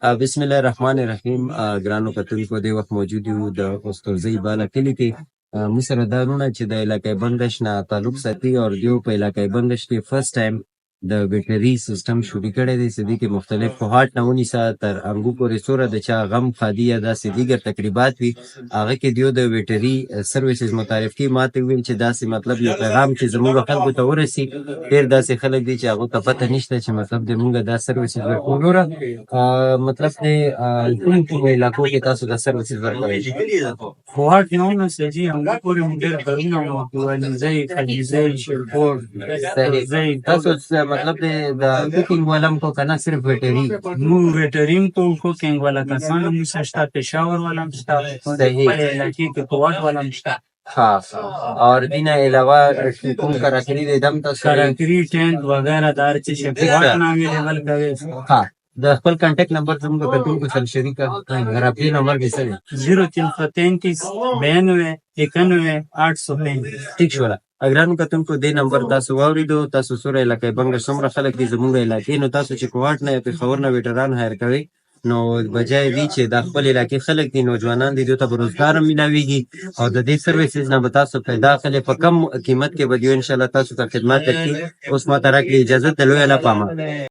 بسم الله الرحمن الرحیم. ګرانو کتونکو دې وخت موجود یو د استرزۍ بالا کلي کې. موږ سره دا وروڼه چې د علاقه بندش نه تعلق ساتي او دیو په علاقه بندش کې فرست ټایم د بیټري سیستم شروع کړی دی چې دې کې مختلف کوهاټ نه ونیسه تر انګو پورې څوره د چا غم خادي یا داسې دیګر تقریبات وي هغه کې دیو د بیټري سروسز متعارف کی ماته ویل چې داسې مطلب یو پیغام چې زموږ خلکو ته ورسي. ډېر داسې خلک دي چې هغو ته پته نشته چې مطلب د موږ دا سروسز ورکوو. وروره مطلب د کوم علاقو کې تاسو دا سروسز ورکوئ؟ کوهاټ نه ونیسي انګو پورې موږ ډېر کارونه وکړو، علمزی، خلیزی، شیرپور، صحیح. تاسو مطلب د کوکینګ والا هم کو کنه صرف بیټري؟ موږ بیټري هم کوو، کوکینګ والا کسان هم شته، پېښور والا هم شته، صحیح. خپل علاقې کې کوهاټ والا هم شته. ها اور دینا علاوه کوم کراکری د دم تاسو کراکری ټینټ وغیرہ دار چې کوهاټ نامې لیول کوي. ها د خپل کانټیکټ نمبر زموږ کتونکو سره شریک غرابي نمبر دې څه دی؟ 0333 92 91 835. ٹھیک شولا. اگرانو کتونکو دې نمبر تاسو واوریدو. تاسو سوره علاقې بنګ څومره خلک دي زموږ علاقې نو تاسو چې کوهاټ نه یا پېښور نه ویټران هایر کوئ نو بجای وی چې د خپل علاقې خلک دي نوجوانان دي دوی ته به روزګار هم میلاویږي او د دې سروسز نه به تاسو پیدا خلې په کم قیمت کې به دیو انشاءالله تاسو ته خدمات درکړي. اوس ما ته راکړي اجازه ته لویه لا پامه.